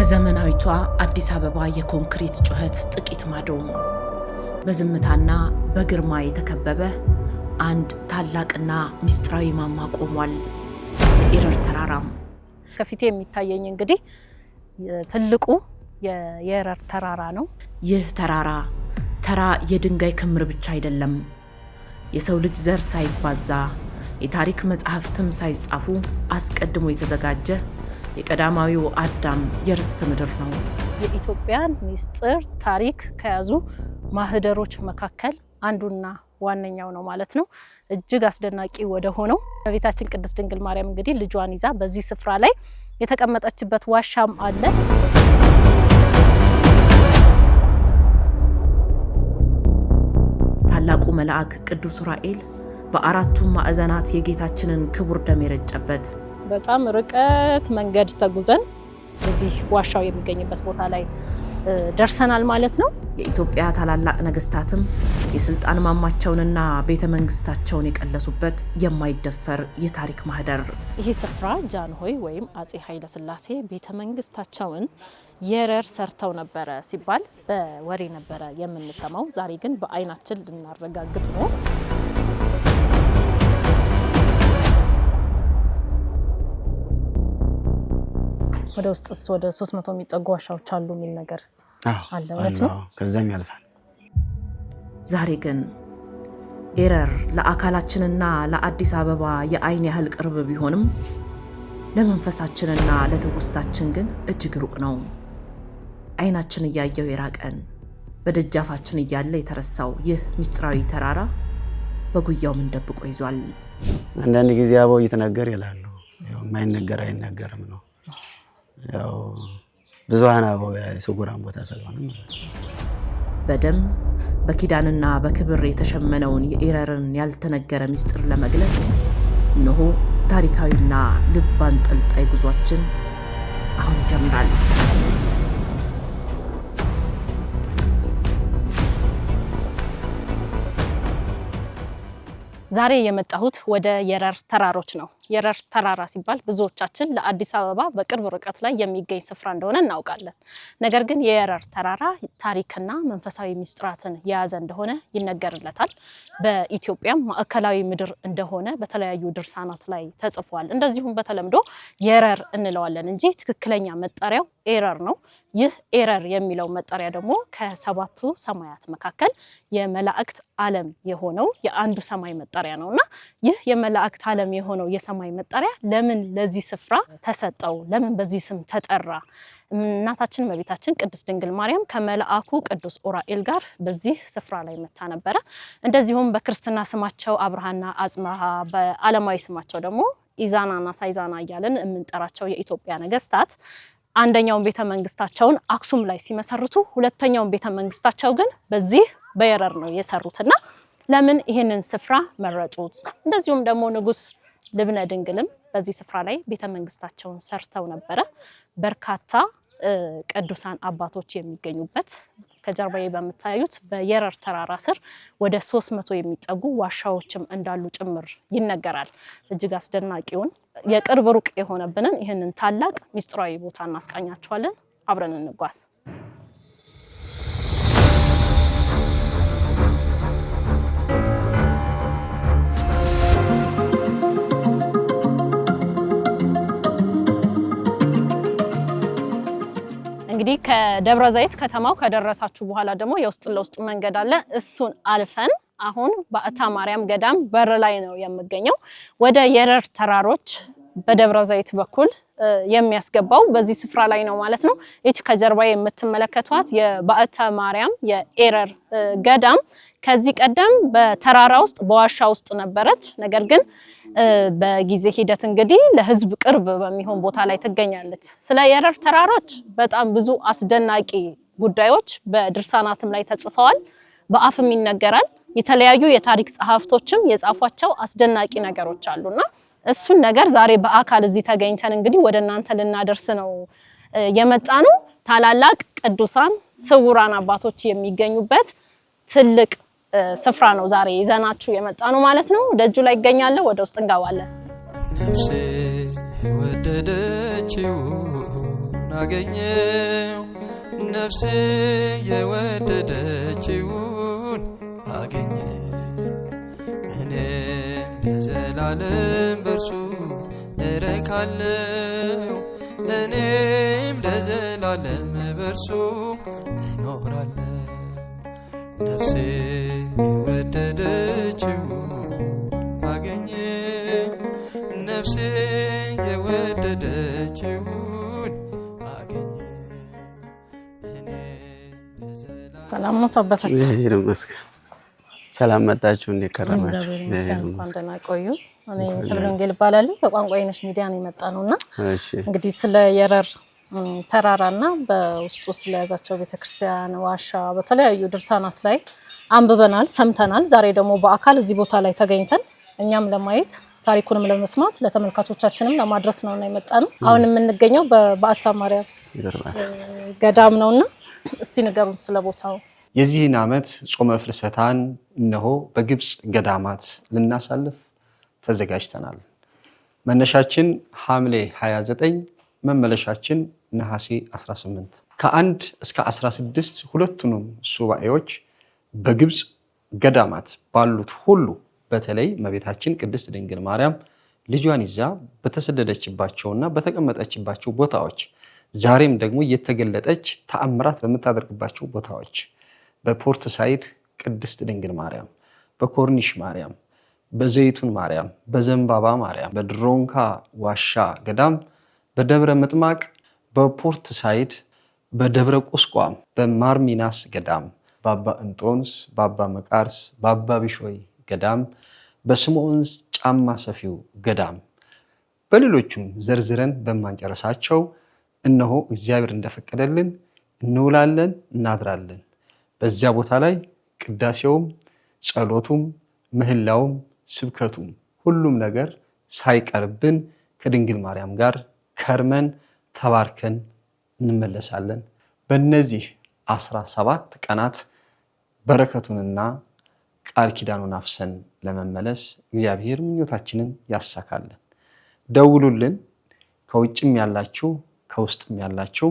ከዘመናዊቷ አዲስ አበባ የኮንክሪት ጩኸት ጥቂት ማዶ በዝምታና በግርማ የተከበበ አንድ ታላቅና ሚስጥራዊ ማማ ቆሟል። ኤረር ተራራም ከፊቴ የሚታየኝ እንግዲህ ትልቁ የኤረር ተራራ ነው። ይህ ተራ የድንጋይ ክምር ብቻ አይደለም። የሰው ልጅ ዘር ሳይባዛ የታሪክ መጽሐፍትም ሳይጻፉ አስቀድሞ የተዘጋጀ የቀዳማዊው አዳም የርስት ምድር ነው። የኢትዮጵያን ሚስጥር ታሪክ ከያዙ ማህደሮች መካከል አንዱና ዋነኛው ነው ማለት ነው። እጅግ አስደናቂ ወደ ሆነው በቤታችን ቅድስት ድንግል ማርያም እንግዲህ ልጇን ይዛ በዚህ ስፍራ ላይ የተቀመጠችበት ዋሻም አለ። ታላቁ መልአክ ቅዱስ ዑራኤል በአራቱም ማዕዘናት የጌታችንን ክቡር ደም የረጨበት በጣም ርቀት መንገድ ተጉዘን እዚህ ዋሻው የሚገኝበት ቦታ ላይ ደርሰናል ማለት ነው። የኢትዮጵያ ታላላቅ ነገስታትም የስልጣን ማማቸውንና ቤተ መንግስታቸውን የቀለሱበት የማይደፈር የታሪክ ማህደር። ይህ ስፍራ ጃንሆይ ወይም አጼ ኃይለ ሥላሴ ቤተ መንግስታቸውን ኤረር ሰርተው ነበረ ሲባል በወሬ ነበረ የምንሰማው። ዛሬ ግን በአይናችን ልናረጋግጥ ነው። ወደ ውስጥስ ወደ 300 የሚጠጉ ዋሻዎች አሉ የሚል ነገር አለ። እውነት ነው? ከዛም ያልፋል። ዛሬ ግን ኤረር ለአካላችንና ለአዲስ አበባ የአይን ያህል ቅርብ ቢሆንም ለመንፈሳችንና ለትውስታችን ግን እጅግ ሩቅ ነው። አይናችን እያየው የራቀን በደጃፋችን እያለ የተረሳው ይህ ሚስጥራዊ ተራራ በጉያው ምን ደብቆ ይዟል? አንዳንድ ጊዜ አበው እየተናገር ይላሉ። ያው የማይነገር አይነገርም ነው። ያው ብዙሃን አበው የስጉራን ቦታ ስለሆነ በደም በኪዳንና በክብር የተሸመነውን የኤረርን ያልተነገረ ሚስጥር ለመግለጽ እነሆ ታሪካዊና ልብ አንጠልጣይ ጉዟችን አሁን ይጀምራል። ዛሬ የመጣሁት ወደ ኤረር ተራሮች ነው። ኤረር ተራራ ሲባል ብዙዎቻችን ለአዲስ አበባ በቅርብ ርቀት ላይ የሚገኝ ስፍራ እንደሆነ እናውቃለን። ነገር ግን የኤረር ተራራ ታሪክና መንፈሳዊ ሚስጥራትን የያዘ እንደሆነ ይነገርለታል። በኢትዮጵያም ማዕከላዊ ምድር እንደሆነ በተለያዩ ድርሳናት ላይ ተጽፏል። እንደዚሁም በተለምዶ ኤረር እንለዋለን እንጂ ትክክለኛ መጠሪያው ኤረር ነው። ይህ ኤረር የሚለው መጠሪያ ደግሞ ከሰባቱ ሰማያት መካከል የመላእክት ዓለም የሆነው የአንዱ ሰማይ መጠሪያ ነውና ይህ የመላእክት ዓለም የሆነው የሰማይ መጠሪያ ለምን ለዚህ ስፍራ ተሰጠው? ለምን በዚህ ስም ተጠራ? እናታችን እመቤታችን ቅድስት ድንግል ማርያም ከመልአኩ ቅዱስ ዑራኤል ጋር በዚህ ስፍራ ላይ መታ ነበረ። እንደዚሁም በክርስትና ስማቸው አብርሃና አጽብሃ፣ በዓለማዊ ስማቸው ደግሞ ኢዛናና ሳይዛና እያልን የምንጠራቸው የኢትዮጵያ ነገስታት አንደኛውን ቤተ መንግስታቸውን አክሱም ላይ ሲመሰርቱ ሁለተኛውን ቤተ መንግስታቸው ግን በዚህ በኤረር ነው የሰሩትና ለምን ይሄንን ስፍራ መረጡት? እንደዚሁም ደግሞ ንጉስ ልብነ ድንግልም በዚህ ስፍራ ላይ ቤተ መንግስታቸውን ሰርተው ነበረ። በርካታ ቅዱሳን አባቶች የሚገኙበት ከጀርባዬ በምታዩት በኤረር ተራራ ስር ወደ 300 የሚጠጉ ዋሻዎችም እንዳሉ ጭምር ይነገራል። እጅግ አስደናቂውን የቅርብ ሩቅ የሆነብንን ይህንን ታላቅ ሚስጥራዊ ቦታ እናስቃኛችኋለን። አብረን እንጓዝ። እንግዲህ ከደብረ ዘይት ከተማው ከደረሳችሁ በኋላ ደግሞ የውስጥ ለውስጥ መንገድ አለ። እሱን አልፈን አሁን በአታ ማርያም ገዳም በር ላይ ነው የምገኘው። ወደ ኤረር ተራሮች በደብረ ዘይት በኩል የሚያስገባው በዚህ ስፍራ ላይ ነው ማለት ነው። እቺ ከጀርባ የምትመለከቷት የበአታ ማርያም የኤረር ገዳም ከዚህ ቀደም በተራራ ውስጥ በዋሻ ውስጥ ነበረች። ነገር ግን በጊዜ ሂደት እንግዲህ ለህዝብ ቅርብ በሚሆን ቦታ ላይ ትገኛለች። ስለ ኤረር ተራሮች በጣም ብዙ አስደናቂ ጉዳዮች በድርሳናትም ላይ ተጽፈዋል፣ በአፍም ይነገራል። የተለያዩ የታሪክ ጸሐፍቶችም የጻፏቸው አስደናቂ ነገሮች አሉና እሱን ነገር ዛሬ በአካል እዚህ ተገኝተን እንግዲህ ወደ እናንተ ልናደርስ ነው የመጣነው። ታላላቅ ቅዱሳን ስውራን አባቶች የሚገኙበት ትልቅ ስፍራ ነው ዛሬ ይዘናችሁ የመጣነው ማለት ነው። ደጁ ላይ ይገኛል። ወደ ውስጥ እንገባለን። ነፍሴ ወደደችው አገኘው ነፍሴ የወደደችውን አገኘው እኔም ለዘላለም በርሱ እረካለሁ እኔም ለዘላለም በርሱ እኖራለሁ ነፍሴ የወደደችውን አገኘው ነፍሴ የወደደችውን አገኘው እኔም ለዘላለም ሰላም ነው አባታችን ይመስገን ሰላም መጣችሁ እንዴ ከረማችሁ እንኳን ደህና ቆዩ እኔ ሰብለ ወንጌል እባላለሁ ከቋንቋ አይነሽ ሚዲያ ነው የመጣ ነውና እሺ እንግዲህ ስለ የረር ተራራና በውስጡ ስለያዛቸው ቤተክርስቲያን ዋሻ በተለያዩ ድርሳናት ላይ አንብበናል ሰምተናል ዛሬ ደግሞ በአካል እዚህ ቦታ ላይ ተገኝተን እኛም ለማየት ታሪኩንም ለመስማት ለተመልካቾቻችንም ለማድረስ ነውና የመጣነው አሁን የምንገኘው በበዓታ ማርያም ገዳም ነውና እስቲ ንገሩን ስለቦታው የዚህን ዓመት ጾመ ፍልሰታን እነሆ በግብጽ ገዳማት ልናሳልፍ ተዘጋጅተናል መነሻችን ሐምሌ 29 መመለሻችን ነሐሴ 18 ከ1 እስከ 16 ሁለቱንም ሱባኤዎች በግብጽ ገዳማት ባሉት ሁሉ በተለይ እመቤታችን ቅድስት ድንግል ማርያም ልጇን ይዛ በተሰደደችባቸውና በተቀመጠችባቸው ቦታዎች ዛሬም ደግሞ እየተገለጠች ተአምራት በመታደርግባቸው ቦታዎች በፖርት ሳይድ ቅድስት ድንግል ማርያም በኮርኒሽ ማርያም በዘይቱን ማርያም በዘንባባ ማርያም በድሮንካ ዋሻ ገዳም በደብረ ምጥማቅ በፖርት ሳይድ በደብረ ቁስቋም በማርሚናስ ገዳም በአባ እንጦንስ በአባ መቃርስ በአባ ቢሾይ ገዳም በስምዖን ጫማ ሰፊው ገዳም በሌሎችም ዘርዝረን በማንጨረሳቸው እነሆ እግዚአብሔር እንደፈቀደልን እንውላለን እናድራለን በዚያ ቦታ ላይ ቅዳሴውም ጸሎቱም ምህላውም ስብከቱም ሁሉም ነገር ሳይቀርብን ከድንግል ማርያም ጋር ከርመን ተባርከን እንመለሳለን በእነዚህ 17 ቀናት በረከቱንና ቃል ኪዳኑን አፍሰን ለመመለስ እግዚአብሔር ምኞታችንን ያሳካልን ደውሉልን ከውጭም ያላችሁ ከውስጥም ያላችሁ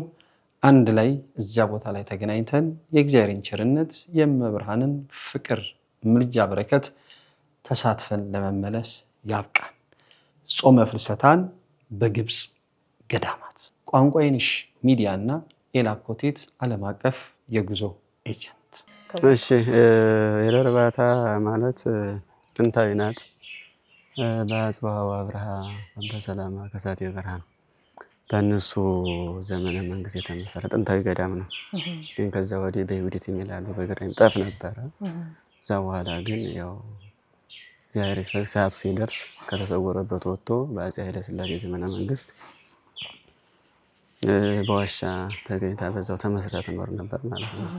አንድ ላይ እዚያ ቦታ ላይ ተገናኝተን የእግዚአብሔርን ቸርነት የመብርሃንን ፍቅር ምልጃ በረከት ተሳትፈን ለመመለስ ያብቃን ጾመ ፍልሰታን በግብጽ ገዳማት ቋንቋ አይነሽ ሚዲያና ኤላኮቴት ዓለም አቀፍ የጉዞ ኤጀንት እሺ የረር በዓታ ማለት ጥንታዊ ናት በአጽብሃ አብርሃ በሰላማ ከሳቴ ብርሃን በእነሱ ዘመነ መንግስት የተመሰረተ ጥንታዊ ገዳም ነው ግን ከዛ ወዲህ በይሁዲት የሚላሉ በግራኝ ጠፍ ነበረ እዛ በኋላ ግን ያው እግዚአብሔር ሰዓቱ ሲደርስ ከተሰወረበት ወጥቶ በአፄ ኃይለ ሥላሴ ዘመነ መንግስት በዋሻ ተገኝታ በዛው ተመስርታ ትኖር ነበር ማለት ነው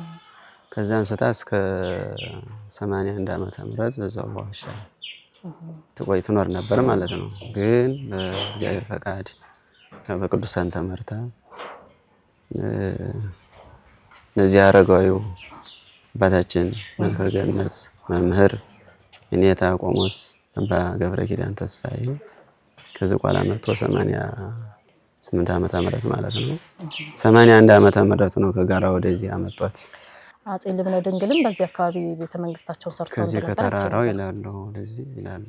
ከዛ አንስታ እስከ 81 ዓመተ ምህረት በዛው በዋሻ ተቆይ ትኖር ነበር ማለት ነው ግን በእግዚአብሔር ፈቃድ በቅዱሳን ተመርታ እነዚህ አረጋዊው አባታችን መልክአ ገነት መምህር የኔታ ቆሞስ አባ ገብረ ኪዳን ተስፋዬ ከዝቋላ መጥቶ 88 ዓመተ ምህረት ማለት ነው 81 ዓመተ ምህረት ነው ከጋራ ወደዚህ አመጣት አፄ ልብነ ድንግልም በዚህ አካባቢ ቤተመንግስታቸውን ሰርተው ከዚህ ከተራራው ይላሉ ለዚህ ይላሉ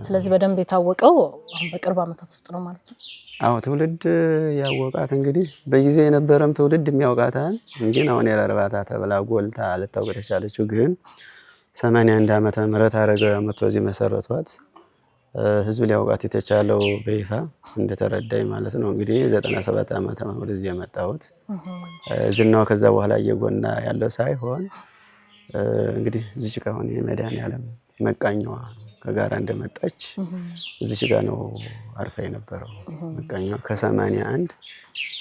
ስለዚህ በደንብ የታወቀው አሁን በቅርብ ዓመታት ውስጥ ነው ማለት ነው አዎ ትውልድ ያወቃት እንግዲህ በጊዜ የነበረም ትውልድ የሚያውቃታል ግን አሁን የረር በዓታ ተብላ ጎልታ ልታውቅ የቻለችው ግን 81 ዓመተ ምህረት አረጋዊ መጥቶ እዚህ መሰረቷት ህዝብ ሊያውቃት የተቻለው በይፋ እንደተረዳይ ማለት ነው እንግዲህ 97 ዓመተ ምህረት ወደዚህ የመጣሁት ዝናው ከዛ በኋላ እየጎና ያለው ሳይሆን እንግዲህ እዚህ ጋር ሆነ የመድኃኔዓለም መቃኛዋ ከጋራ እንደመጣች እዚህ ጋር ነው አርፋ የነበረው መቃኛዋ ከ81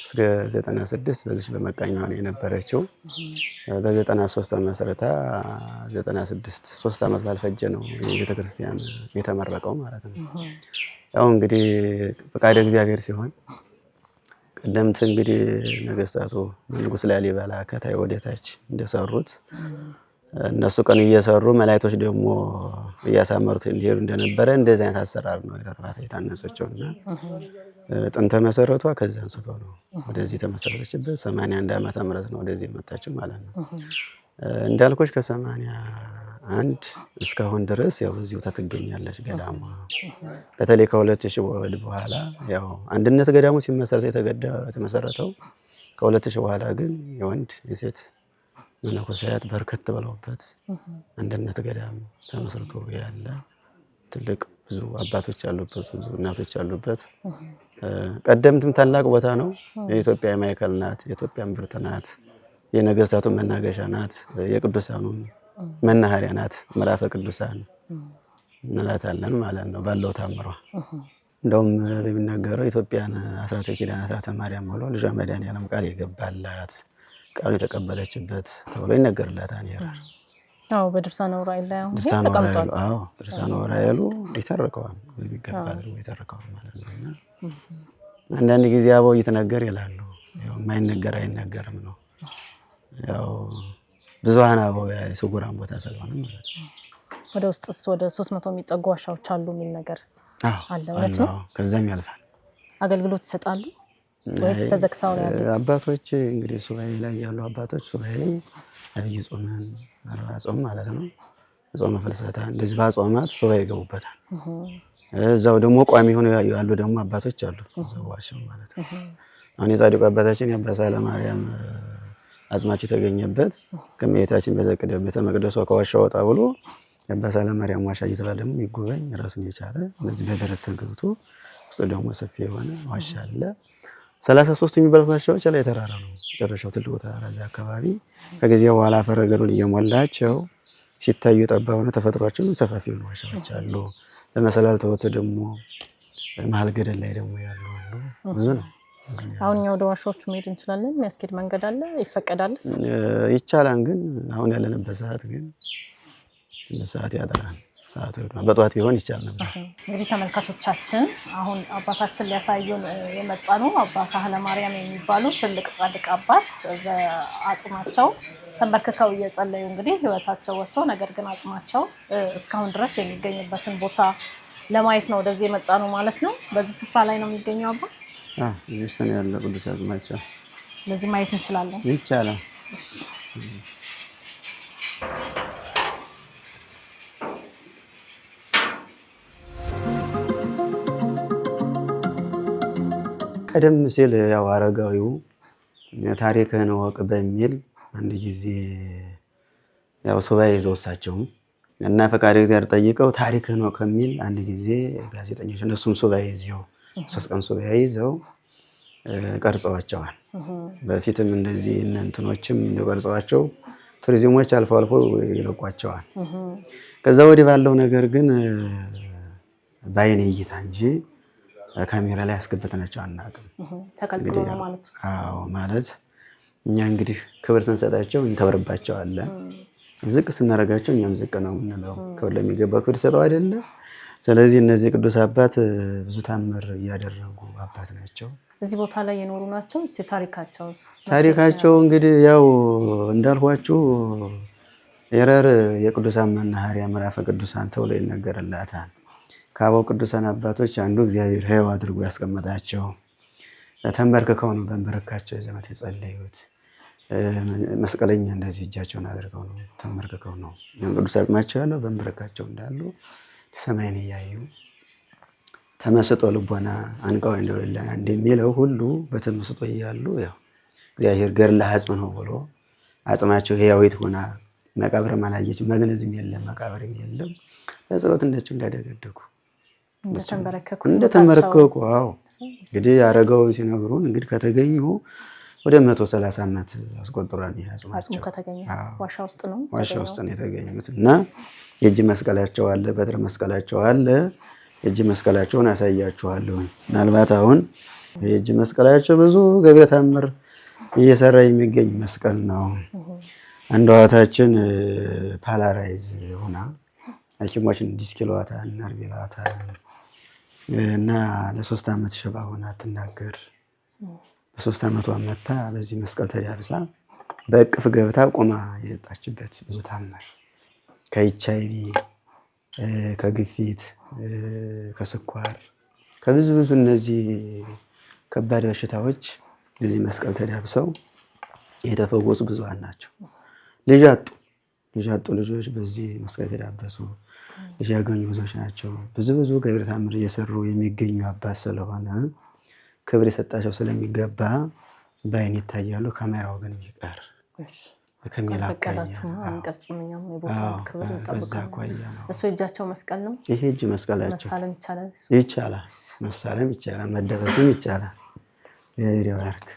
እስከ 96 በዚህ በመቃኛዋ ነው የነበረችው በ93 መሰረታ 96 3 ዓመት ባልፈጀ ነው የቤተክርስቲያን የተመረቀው ማለት ነው ያው እንግዲህ ፈቃደ እግዚአብሔር ሲሆን ቀደምት እንግዲህ ነገስታቱ ንጉስ ላሊበላ ከታይ ወደታች እንደሰሩት እነሱ ቀን እየሰሩ መላእክቶች ደግሞ እያሳመሩት እንዲሄዱ እንደነበረ እንደዚህ አይነት አሰራር ነው የእርባታ የታነጸችውና ጥንተ መሰረቷ ከዛ አንስቶ ነው ወደዚህ ተመሰረተችበት 81 ዓመተ ምህረት ነው ወደዚህ የመጣችው ማለት ነው። እንዳልኩሽ ከ81 እስካሁን ድረስ ያው እዚሁ ትገኛለች ገዳሟ። በተለይ ከ2000 በኋላ ያው አንድነት ገዳሙ ሲመሰረት የተመሰረተው ከ2000 በኋላ ግን የወንድ የሴት መነኮሳያት በርከት ብለውበት አንድነት ገዳም ተመስርቶ ያለ ትልቅ ብዙ አባቶች ያሉበት ብዙ እናቶች ያሉበት ቀደምትም ታላቅ ቦታ ነው። የኢትዮጵያ ማዕከል ናት። የኢትዮጵያ ምርት ናት። የነገስታቱ መናገሻ ናት። የቅዱሳኑ መናኸሪያ ናት። ምዕራፈ ቅዱሳን እንላታለን ማለት ነው ባለው ታምሯ። እንደውም በሚናገረው ኢትዮጵያን አስራተ ኪዳን አስራተ ማርያም ብሎ ልጇ መድኃኔዓለም ቃል የገባላት ቃሉ የተቀበለችበት ተብሎ ይነገርላታል። ይራር አዎ በድርሳነ ዑራኤል ላይ አሁን ተቀምጧል። አዎ ድርሳነ ዑራኤሉ ይተርከዋል በሚገባ አድርጎ ይተርከዋል ማለት ነውና አንዳንድ ጊዜ አበው እየተነገር ይላሉ። ያው የማይነገር አይነገርም ነው። ያው ብዙሃን አበው የስጉራን ቦታ ስለሆነ ማለት ነው። ወደ ውስጥስ ወደ 300 የሚጠጉ ዋሻዎች አሉ የሚል ነገር አለ። እውነት ነው? ከዛም ያልፋል። አገልግሎት ይሰጣሉ ወይስ ተዘግተው ነው ያሉት? አባቶች እንግዲህ ሱባኤ ላይ ያሉ አባቶች ሱባኤ አብይ ጾምን አርባ ጾም ማለት ነው። ጾመ ፍልሰታ እንደዚህ ባጾማት ሱባኤ ይገቡበታል። እዛው ደግሞ ቋሚ ሆነው ያሉ ደግሞ አባቶች አሉ እዛው ዋሻው ማለት ነው። አሁን የጻድቁ አባታችን የአባ ሳለማርያም አጽማቸው የተገኘበት ከመቤታችን በዘቀደ ቤተ መቅደሷ ከዋሻው ወጣ ብሎ የአባ ሳለማርያም ዋሻ እየተባለ ደግሞ ይጎበኝ ራሱን የቻለ እንደዚህ በደረት ተገብቶ ውስጥ ደግሞ ሰፊ የሆነ ዋሻ አለ። 33 የሚባሉ ዋሻዎች ላይ ተራራ ነው። ጨረሻው ትልቁ ተራራ እዛ አካባቢ ከጊዜ በኋላ ፈረገሩን እየሞላቸው ሲታዩ ጠባብ ነው ተፈጥሯቸው ሰፋፊ የሆኑ ዋሻዎች አሉ። በመሰላል ተወተ ደግሞ መሀል ገደል ላይ ደግሞ ያሉ ብዙ ነው። አሁን እኛ ወደ ዋሻዎቹ መሄድ እንችላለን? የሚያስኬድ መንገድ አለ? ይፈቀዳልስ? ይቻላል። ግን አሁን ያለንበት ሰዓት ግን ሰዓት ያጠራል። ሰዓቱ በጠዋት ቢሆን ይቻላል ነበር። እንግዲህ ተመልካቾቻችን አሁን አባታችን ሊያሳዩን የመጣ ነው። አባ ሳህለ ማርያም የሚባሉ ትልቅ ጻድቅ አባት በአጽማቸው ተንበርክከው እየጸለዩ እንግዲህ ህይወታቸው ወጥቶ ነገር ግን አጽማቸው እስካሁን ድረስ የሚገኝበትን ቦታ ለማየት ነው ወደዚህ የመጣ ነው ማለት ነው። በዚህ ስፍራ ላይ ነው የሚገኘው አባ? እዚህ ውስጥ ነው ያለው ቅዱስ አጽማቸው። ስለዚህ ማየት እንችላለን? ይቻላል። ቀደም ሲል ያው አረጋዊው ታሪክህን እወቅ በሚል አንድ ጊዜ ያው ሱባኤ ይዘው እሳቸውም እና ፈቃደ እግዚአብሔር ጠይቀው ታሪክህን እወቅ ከሚል አንድ ጊዜ ጋዜጠኞች እነሱም ሱባኤ ይዘው 3 ቀን ሱባኤ ይዘው ቀርጸዋቸዋል። በፊትም እንደዚህ እንትኖችም እንደቀርጸዋቸው ቱሪዝሞች አልፎ አልፎ ይለቋቸዋል። ከዛ ወዲህ ባለው ነገር ግን በአይኔ እይታ እንጂ ካሜራ ላይ አስገብተናቸው አናውቅም። ተከልክሎ ነው ማለት ነው። አዎ ማለት እኛ እንግዲህ ክብር ስንሰጣቸው እንከብርባቸዋለን፣ ዝቅ ስናደርጋቸው እኛም ዝቅ ነው የምንለው። ክብር ለሚገባው ክብር ሰጠው አይደለ? ስለዚህ እነዚህ ቅዱስ አባት ብዙ ታምር እያደረጉ አባት ናቸው። እዚህ ቦታ ላይ የኖሩ ናቸው። እስቲ ታሪካቸው እንግዲህ ያው እንዳልኳችሁ የረር የቅዱሳን መናኸሪያ ምዕራፈ ቅዱሳን ተብሎ ይነገርላታል። ከአበው ቅዱሳን አባቶች አንዱ እግዚአብሔር ሕያው አድርጎ ያስቀመጣቸው ተንበርክከው ነው በንበረካቸው የዘመት የጸለዩት። መስቀለኛ እንደዚህ እጃቸውን አድርገው ነው ተንበርክከው ነው ቅዱስ አጽማቸው ያለው በንበረካቸው እንዳሉ ሰማይን እያዩ ተመስጦ ልቦና አንቃው እንደሌለና እንደሚለው ሁሉ በተመስጦ እያሉ ያው እግዚአብሔር ገድለ አጽም ነው ብሎ አጽማቸው ሕያዊት ሆና መቃብርም አላየችም፣ መግነዝም የለም መቃብርም የለም። ለጸሎት እንደቸው እንዳደገደጉ እንደተንበረከኩ አዎ እንግዲህ አረጋው ሲነግሩን እንግዲህ ከተገኙ ወደ 130 ዓመት አስቆጥሯል። አጽሙ ከተገኘ ዋሻ ውስጥ ነው የተገኙት እና የእጅ መስቀላቸው አለ፣ በትረ መስቀላቸው አለ። የእጅ መስቀላቸውን አሳያችኋለሁ። ምናልባት አሁን የእጅ መስቀላቸው ብዙ ገቢረ ተአምር እየሰራ የሚገኝ መስቀል ነው። አንዷ እህታችን ፓላራይዝ ሆና ሐኪሞችን ዲስኪሏታል እናርቢላታል እና ለ3 ዓመት ሽባ ሆና አትናገር። በ3 ዓመቷ መታ በዚህ መስቀል ተዳብሳ በእቅፍ ገብታ ቆማ የወጣችበት ብዙ ታምር ከኤችአይቪ ከግፊት ከስኳር ከብዙ እነዚህ ከባድ በሽታዎች በዚህ መስቀል ተዳብሰው የተፈወሱ ብዙሃን ናቸው። ልጅ አጡ ልጆች በዚህ መስቀል ተዳበሱ ልጅ ያገኙ ብዙዎች ናቸው። ብዙ ገቢረ ተአምር እየሰሩ የሚገኙ አባት ስለሆነ ክብር የሰጣቸው ስለሚገባ በአይን ይታያሉ። ካሜራው ግን ይቀር ከሚላቀዳችሁ አንቀርጽምኛም የቦታው ክብር ይጠብቃል። እሱ እጃቸው መስቀል ነው። ይሄ እጅ መስቀላቸው መሳለም ይቻላል። ይቻላል፣ መሳለም ይቻላል፣ መደበስም ይቻላል። የሪው ያርክ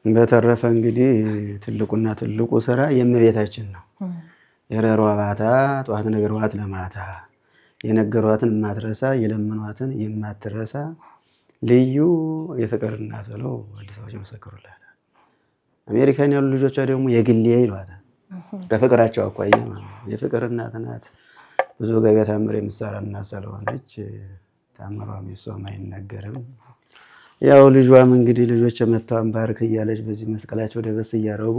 በተረፈ እንግዲህ ትልቁ ስራ የእመቤታችን ነው። የረሯ ባታ ጠዋት ነገሯት ለማታ የነገሯትን የማትረሳ የለመኗትን የማትረሳ ልዩ የፍቅር እናት ብለው አዲስ አበባ መሰከሩላታል። አሜሪካን ያሉ ልጆቿ ደግሞ የግሌ ይሏታል። ከፍቅራቸው አኳያ ማለት ነው። የፍቅር እናት ናት። ብዙ ገቢረ ተአምር የምትሰራ እናት ስለሆነች ተአምሯም የሷም አይነገርም። ያው ልጇም እንግዲህ ልጆች መጥተው ባርክ እያለች በዚህ መስቀላቸው ደበስ እያረጉ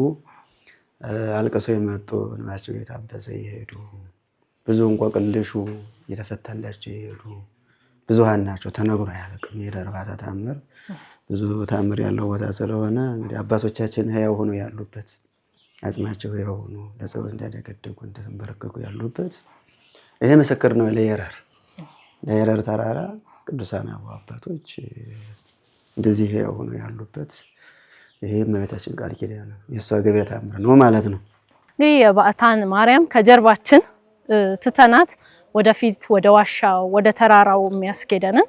አልቅሰው የመጡ እንባቸው የታበሰ ይሄዱ ብዙ እንቆቅልሹ የተፈታላቸው ይሄዱ ብዙሃን ናቸው። ተነግሮ አያልቅም። የደብረ ባታ ተአምር ብዙ ተአምር ያለው ቦታ ስለሆነ እንግዲህ አባቶቻችን ሕያው ሆኖ ያሉበት አጽማቸው ሕያው ሆኖ ለጸሎት እንዳደገደጉ እንደተንበረከኩ ያሉበት ይሄ ምስክር ነው። ለየረር ተራራ ቅዱሳን አባቶች እንደዚህ ሕያው ሆኖ ያሉበት ይሄ እመቤታችን ቃል ኪዳን ነው። የእሷ ገቢረ ተአምር ነው ማለት ነው። እንግዲህ የባዕታን ማርያም ከጀርባችን ትተናት ወደፊት ወደ ዋሻው ወደ ተራራው የሚያስኬደንን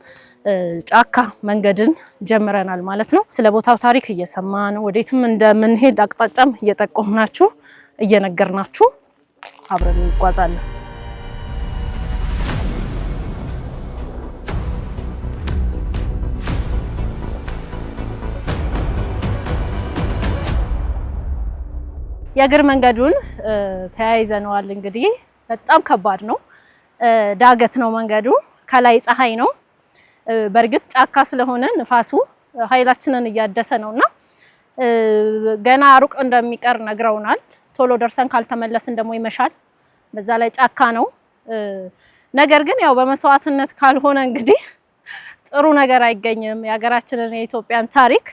ጫካ መንገድን ጀምረናል ማለት ነው። ስለ ቦታው ታሪክ እየሰማን ወዴትም እንደምንሄድ አቅጣጫም እየጠቆምናችሁ እየነገርናችሁ አብረን እንጓዛለን። የእግር መንገዱን ተያይዘነዋል። እንግዲህ በጣም ከባድ ነው። ዳገት ነው መንገዱ። ከላይ ፀሐይ ነው። በእርግጥ ጫካ ስለሆነ ንፋሱ ኃይላችንን እያደሰ ነውና ገና ሩቅ እንደሚቀር ነግረውናል። ቶሎ ደርሰን ካልተመለስን ደግሞ ይመሻል። በዛ ላይ ጫካ ነው። ነገር ግን ያው በመስዋዕትነት ካልሆነ እንግዲህ ጥሩ ነገር አይገኝም። የሀገራችንን የኢትዮጵያን ታሪክ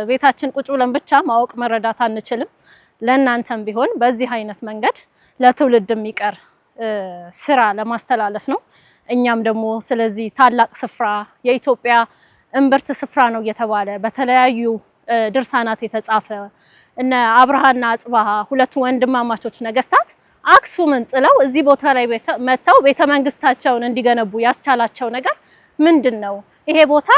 ቤታችን ቁጭ ብለን ብቻ ማወቅ መረዳት አንችልም። ለእናንተም ቢሆን በዚህ አይነት መንገድ ለትውልድ የሚቀር ስራ ለማስተላለፍ ነው። እኛም ደግሞ ስለዚህ ታላቅ ስፍራ የኢትዮጵያ እምብርት ስፍራ ነው እየተባለ በተለያዩ ድርሳናት የተጻፈ እነ አብርሃና አጽብሃ ሁለቱ ወንድማማቾች ነገስታት አክሱምን ጥለው እዚህ ቦታ ላይ መተው ቤተ መንግስታቸውን እንዲገነቡ ያስቻላቸው ነገር ምንድነው? ይሄ ቦታ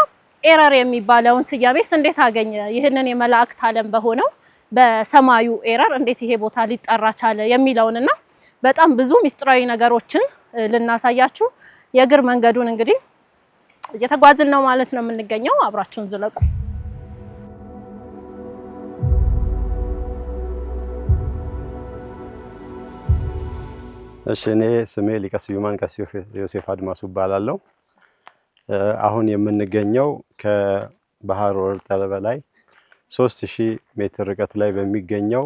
ኤረር የሚባለውን ስያሜስ እንዴት አገኘ? ይህንን የመላእክት ዓለም በሆነው በሰማዩ ኤረር እንዴት ይሄ ቦታ ሊጠራ ቻለ የሚለውንና በጣም ብዙ ሚስጥራዊ ነገሮችን ልናሳያችሁ የእግር መንገዱን እንግዲህ እየተጓዝን ነው ማለት ነው የምንገኘው። አብራችሁን ዝለቁ። እሺ፣ እኔ ስሜ ሊቀ ስዩማን ቀሲስ ዮሴፍ አድማሱ እባላለሁ። አሁን የምንገኘው ከባህር ወርጠል በላይ 3000 ሜትር ርቀት ላይ በሚገኘው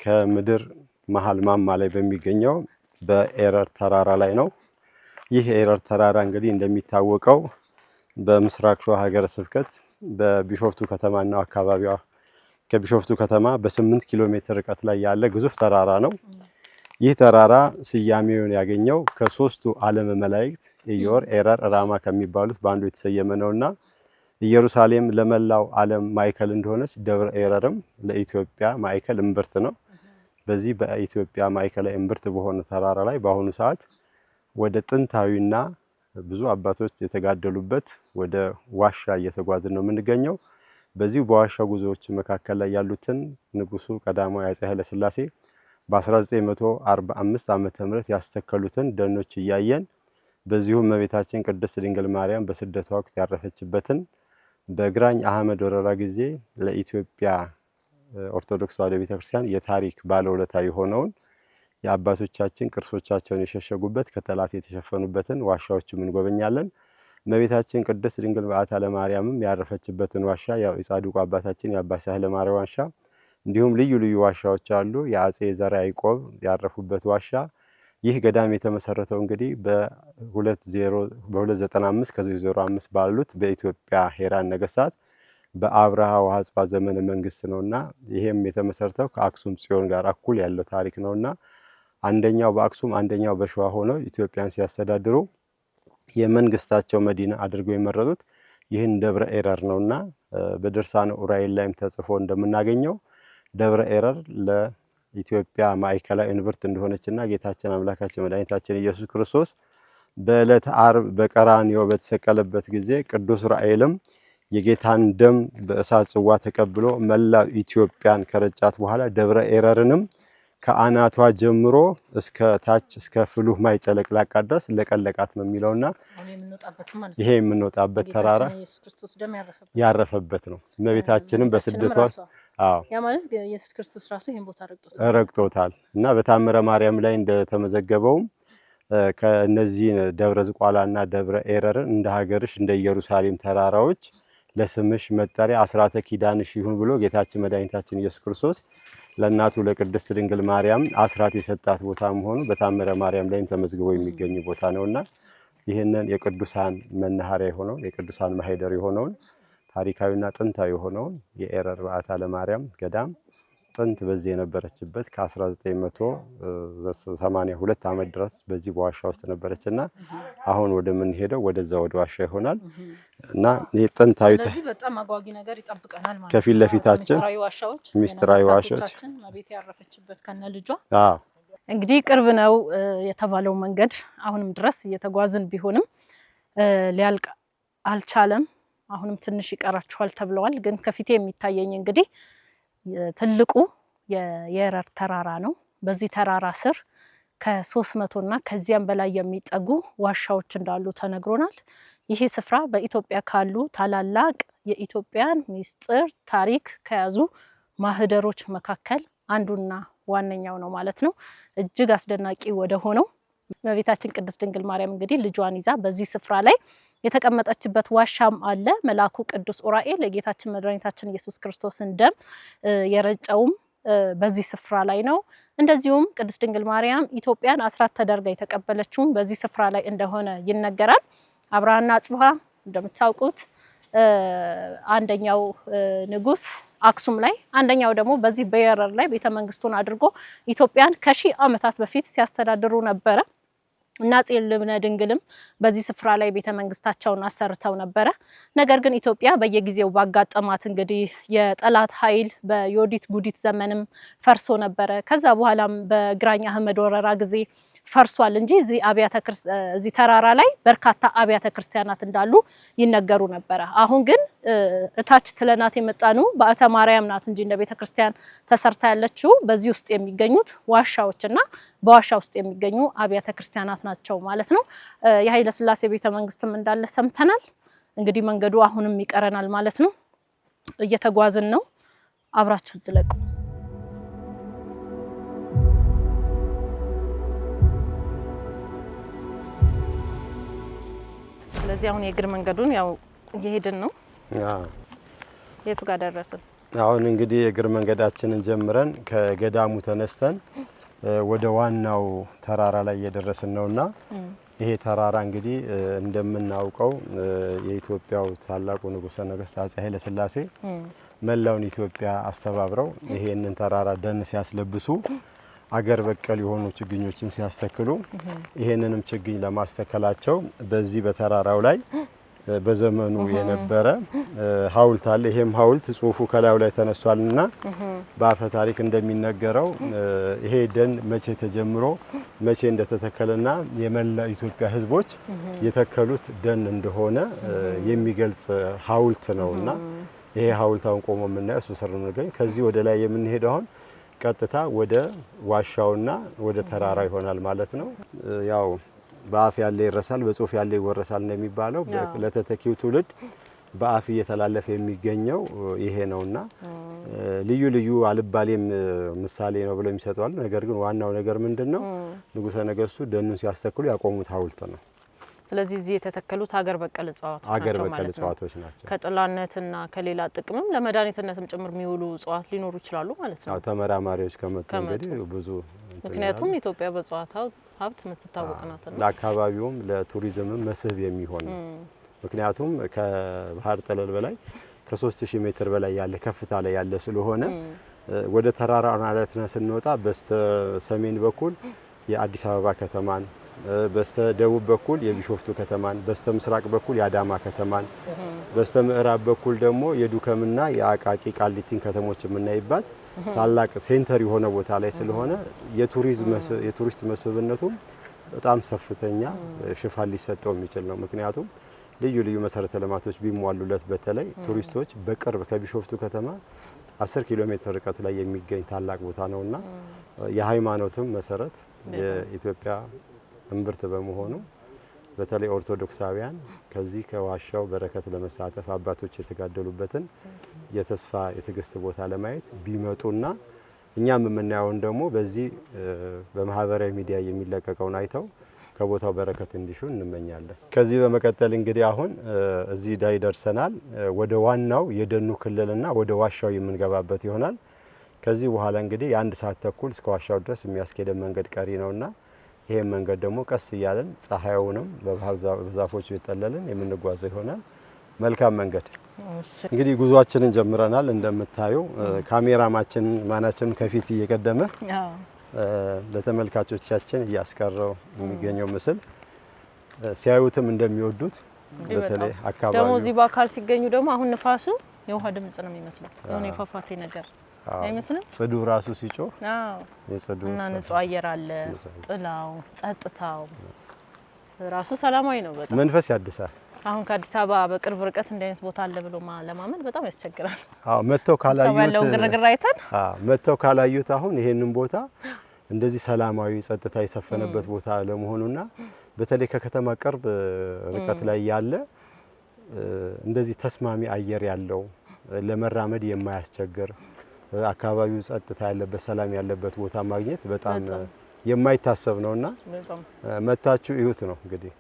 ከምድር መሃል ማማ ላይ በሚገኘው በኤረር ተራራ ላይ ነው። ይህ ኤረር ተራራ እንግዲህ እንደሚታወቀው በምስራቅ ሸዋ ሀገረ ስብከት በቢሾፍቱ ከተማና አካባቢዋ ከቢሾፍቱ ከተማ በ8 ኪሎ ሜትር ርቀት ላይ ያለ ግዙፍ ተራራ ነው። ይህ ተራራ ስያሜውን ያገኘው ከሶስቱ ዓለም መላእክት ኢዮር፣ ኤረር፣ ራማ ከሚባሉት በአንዱ የተሰየመ ነውና ኢየሩሳሌም ለመላው ዓለም ማዕከል እንደሆነች ደብረ ኤረርም ለኢትዮጵያ ማዕከል እምብርት ነው። በዚህ በኢትዮጵያ ማዕከላዊ እምብርት በሆነ ተራራ ላይ በአሁኑ ሰዓት ወደ ጥንታዊና ብዙ አባቶች የተጋደሉበት ወደ ዋሻ እየተጓዝን ነው የምንገኘው። በዚህ በዋሻ ጉዞዎች መካከል ላይ ያሉትን ንጉሱ ቀዳማዊ አፄ ኃይለ ሥላሴ በ1945 ዓመተ ምህረት ያስተከሉትን ደኖች እያየን በዚሁ እመቤታችን ቅድስት ድንግል ማርያም በስደቷ ወቅት ያረፈችበትን በግራኝ አህመድ ወረራ ጊዜ ለኢትዮጵያ ኦርቶዶክስ ተዋሕዶ ቤተክርስቲያን የታሪክ ባለውለታ የሆነውን የአባቶቻችን ቅርሶቻቸውን የሸሸጉበት ከጠላት የተሸፈኑበትን ዋሻዎችም እንጎበኛለን። እመቤታችን ቅድስት ድንግል በዓታ ለማርያምም ያረፈችበትን ዋሻ ያው የጻድቁ አባታችን የአባ ሳህለ ማርያም ዋሻ እንዲሁም ልዩ ልዩ ዋሻዎች አሉ። የአጼ ዘርዓ ያዕቆብ ያረፉበት ዋሻ። ይህ ገዳም የተመሰረተው እንግዲህ በ295 ከ05 ባሉት በኢትዮጵያ ሄራን ነገስታት በአብርሃ ወአጽብሃ ዘመነ መንግስት ነውና ይሄም የተመሰረተው ከአክሱም ጽዮን ጋር እኩል ያለው ታሪክ ነውና አንደኛው በአክሱም አንደኛው በሸዋ ሆነው ኢትዮጵያን ሲያስተዳድሩ የመንግስታቸው መዲና አድርገው የመረጡት ይህን ደብረ ኤረር ነውና በድርሳነ ኡራኤል ላይም ተጽፎ እንደምናገኘው ደብረ ኤረር ለኢትዮጵያ ማዕከላዊ እንብርት እንደሆነችና ጌታችን አምላካችን መድኃኒታችን ኢየሱስ ክርስቶስ በዕለተ ዓርብ በቀራንዮ በተሰቀለበት ጊዜ ቅዱስ ራኤልም የጌታን ደም በእሳት ጽዋ ተቀብሎ መላው ኢትዮጵያን ከረጫት በኋላ ደብረ ኤረርንም ከአናቷ ጀምሮ እስከ ታች እስከ ፍሉህ ማይጨለቅላቃ ድረስ ለቀለቃት ነው የሚለውና ይሄ የምንወጣበት ተራራ ያረፈበት ነው። እመቤታችንም በስደቷ ያ ማለት ኢየሱስ ክርስቶስ ራሱ ይሄን ቦታ ረግጦታል እና በታምረ ማርያም ላይ እንደተመዘገበውም ከነዚህ ደብረ ዝቋላና ደብረ ኤረርን እንደ ሀገርሽ እንደ ኢየሩሳሌም ተራራዎች ለስምሽ መጠሪያ አስራተ ኪዳንሽ ይሁን ብሎ ጌታችን መድኃኒታችን ኢየሱስ ክርስቶስ ለእናቱ ለቅድስት ድንግል ማርያም አስራት የሰጣት ቦታ መሆኑ በታምረ ማርያም ላይም ተመዝግቦ የሚገኝ ቦታ ነውና ይህንን የቅዱሳን መናኸሪያ የሆነው የቅዱሳን ማህደር የሆነውን ታሪካዊና ጥንታዊ የሆነውን የኤረር በዓታ ለማርያም ገዳም ጥንት በዚህ የነበረችበት ከ1982 ዓመት ድረስ በዚህ በዋሻ ውስጥ ነበረችና አሁን ወደ ምን ሄደው ወደዛ ወደ ዋሻ ይሆናል እና ይሄ ጥንታዊ በጣም አጓጊ ነገር ይጠብቀናል ማለት ከፊት ለፊታችን ሚስጥራዊ ዋሻዎች ማቤት ያረፈችበት ከነ ልጇ እንግዲህ ቅርብ ነው የተባለው መንገድ አሁንም ድረስ እየተጓዝን ቢሆንም ሊያልቅ አልቻለም። አሁንም ትንሽ ይቀራችኋል ተብለዋል። ግን ከፊቴ የሚታየኝ እንግዲህ ትልቁ የኤረር ተራራ ነው። በዚህ ተራራ ስር ከ300 እና ከዚያም በላይ የሚጠጉ ዋሻዎች እንዳሉ ተነግሮናል። ይሄ ስፍራ በኢትዮጵያ ካሉ ታላላቅ የኢትዮጵያን ሚስጥር ታሪክ ከያዙ ማህደሮች መካከል አንዱና ዋነኛው ነው ማለት ነው። እጅግ አስደናቂ ወደ ሆነው እመቤታችን ቅድስት ድንግል ማርያም እንግዲህ ልጇን ይዛ በዚህ ስፍራ ላይ የተቀመጠችበት ዋሻም አለ። መልአኩ ቅዱስ ኡራኤል የጌታችን መድኃኒታችን ኢየሱስ ክርስቶስን ደም የረጨውም በዚህ ስፍራ ላይ ነው። እንደዚሁም ቅድስት ድንግል ማርያም ኢትዮጵያን አስራት ተደርጋ የተቀበለችውም በዚህ ስፍራ ላይ እንደሆነ ይነገራል። አብርሃና አጽብሃ እንደምታውቁት አንደኛው ንጉስ አክሱም ላይ አንደኛው ደግሞ በዚህ በኤረር ላይ ቤተመንግስቱን አድርጎ ኢትዮጵያን ከሺህ ዓመታት በፊት ሲያስተዳድሩ ነበረ። እና አፄ ልብነ ድንግልም በዚህ ስፍራ ላይ ቤተመንግስታቸውን አሰርተው ነበረ። ነገር ግን ኢትዮጵያ በየጊዜው ባጋጠማት እንግዲህ የጠላት ኃይል በዮዲት ጉዲት ዘመንም ፈርሶ ነበረ። ከዛ በኋላም በግራኝ አህመድ ወረራ ጊዜ ፈርሷል እንጂ እዚህ ተራራ ላይ በርካታ አብያተ ክርስቲያናት እንዳሉ ይነገሩ ነበረ። አሁን ግን እታች ትለናት የመጣኑ በዓታ ማርያም ናት እንጂ እንደ ቤተ ክርስቲያን ተሰርታ ያለችው በዚህ ውስጥ የሚገኙት ዋሻዎችና በዋሻ ውስጥ የሚገኙ አብያተ ክርስቲያናት ናቸው ማለት ነው። የኃይለ ሥላሴ ቤተ መንግስትም እንዳለ ሰምተናል። እንግዲህ መንገዱ አሁንም ይቀረናል ማለት ነው። እየተጓዝን ነው። አብራችሁ ዝለቁ። ስለዚህ አሁን የእግር መንገዱን ያው እየሄድን ነው። የቱ ጋር ደረስን? አሁን እንግዲህ የእግር መንገዳችንን ጀምረን ከገዳሙ ተነስተን ወደ ዋናው ተራራ ላይ እየደረስን ነውና ይሄ ተራራ እንግዲህ እንደምናውቀው የኢትዮጵያው ታላቁ ንጉሠ ነገሥት አፄ ኃይለ ሥላሴ መላውን ኢትዮጵያ አስተባብረው ይሄንን ተራራ ደን ሲያስለብሱ አገር በቀል የሆኑ ችግኞችን ሲያስተክሉ ይሄንንም ችግኝ ለማስተከላቸው በዚህ በተራራው ላይ በዘመኑ የነበረ ሐውልት አለ። ይሄም ሐውልት ጽሁፉ ከላዩ ላይ ተነስቷልና በአፈ ታሪክ እንደሚነገረው ይሄ ደን መቼ ተጀምሮ መቼ እንደተተከለና የመላ ኢትዮጵያ ሕዝቦች የተከሉት ደን እንደሆነ የሚገልጽ ሐውልት ነውና ይሄ ሐውልት አሁን ቆሞ የምናየው እሱ ስር ነው የሚገኝ። ከዚህ ወደ ላይ የምንሄደው አሁን ቀጥታ ወደ ዋሻውና ወደ ተራራ ይሆናል ማለት ነው። ያው በአፍ ያለ ይረሳል በጽሁፍ ያለ ይወረሳል እንደሚባለው ለተተኪው ትውልድ በአፍ እየተላለፈ የሚገኘው ይሄ ነውና ልዩ ልዩ አልባሌም ምሳሌ ነው ብለው የሚሰጡዋል። ነገር ግን ዋናው ነገር ምንድነው? ንጉሠ ነገሥቱ ደኑን ሲያስተክሉ ያቆሙት ሐውልት ነው። ስለዚህ እዚህ የተተከሉት ሀገር በቀል እጽዋቶች ሀገር ናቸው በቀል ማለት ነው። እጽዋቶች ናቸው። ከጥላነትና ከሌላ ጥቅምም ለመድኃኒትነትም ጭምር የሚውሉ እጽዋት ሊኖሩ ይችላሉ ማለት ነው። ያው ተመራማሪዎች ከመጡ እንግዲህ ብዙ ምክንያቱም ኢትዮጵያ በእጽዋት ሀብት የምትታወቅ ናትና ለአካባቢውም ለቱሪዝምም መስህብ የሚሆን ነው። ምክንያቱም ከባህር ጠለል በላይ ከ3000 ሜትር በላይ ያለ ከፍታ ላይ ያለ ስለሆነ ወደ ተራራ አናት ስንወጣ በስተ ሰሜን በኩል የአዲስ አበባ ከተማን፣ በስተ ደቡብ በኩል የቢሾፍቱ ከተማን፣ በስተ ምስራቅ በኩል የአዳማ ከተማን፣ በስተ ምዕራብ በኩል ደግሞ የዱከምና የአቃቂ ቃሊቲን ከተሞች የምናይባት ታላቅ ሴንተር የሆነ ቦታ ላይ ስለሆነ የቱሪስት መስህብነቱም በጣም ከፍተኛ ሽፋን ሊሰጠው የሚችል ነው። ምክንያቱም ልዩ ልዩ መሰረተ ልማቶች ቢሟሉለት በተለይ ቱሪስቶች በቅርብ ከቢሾፍቱ ከተማ 10 ኪሎ ሜትር ርቀት ላይ የሚገኝ ታላቅ ቦታ ነውና የሃይማኖትም መሰረት የኢትዮጵያ እምብርት በመሆኑ በተለይ ኦርቶዶክሳውያን ከዚህ ከዋሻው በረከት ለመሳተፍ አባቶች የተጋደሉበትን የተስፋ የትግስት ቦታ ለማየት ቢመጡና እኛም የምናየውን ደግሞ በዚህ በማህበራዊ ሚዲያ የሚለቀቀውን አይተው ከቦታው በረከት እንዲሹ እንመኛለን። ከዚህ በመቀጠል እንግዲህ አሁን እዚህ ላይ ደርሰናል። ወደ ዋናው የደኑ ክልልና ወደ ዋሻው የምንገባበት ይሆናል። ከዚህ በኋላ እንግዲህ የ1 ሰዓት ተኩል እስከ ዋሻው ድረስ የሚያስኬደን መንገድ ቀሪ ነውና ይሄን መንገድ ደግሞ ቀስ እያለን ፀሐዩንም በዛፎቹ የጠለልን የምንጓዘው ይሆናል። መልካም መንገድ። እንግዲህ ጉዟችንን ጀምረናል። እንደምታዩ ካሜራማናችን ከፊት እየቀደመ ለተመልካቾቻችን እያስቀረው የሚገኘው ምስል ሲያዩትም እንደሚወዱት በተለይ አካባቢው ደግሞ እዚህ በአካል ሲገኙ ደግሞ አሁን ንፋሱ የውሃ ድምጽ ነው የሚመስለው። የሆነ የፏፏቴ ነገር አይመስልም? ጽዱ ራሱ ሲጮህ የጽዱ እና ንጹህ አየር አለ። ጥላው፣ ጸጥታው ራሱ ሰላማዊ ነው። በጣም መንፈስ ያድሳል። አሁን ከአዲስ አበባ በቅርብ ርቀት እንደ አይነት ቦታ አለ ብሎ ለማመን በጣም ያስቸግራል። መተው ካላዩት ያለው ግርግር አይተን መተው ካላዩት አሁን ይሄንን ቦታ እንደዚህ ሰላማዊ ጸጥታ የሰፈነበት ቦታ ለመሆኑና በተለይ ከከተማ ቅርብ ርቀት ላይ ያለ እንደዚህ ተስማሚ አየር ያለው ለመራመድ የማያስቸግር አካባቢው ጸጥታ ያለበት ሰላም ያለበት ቦታ ማግኘት በጣም የማይታሰብ ነውና መታችሁ እዩት ነው እንግዲህ።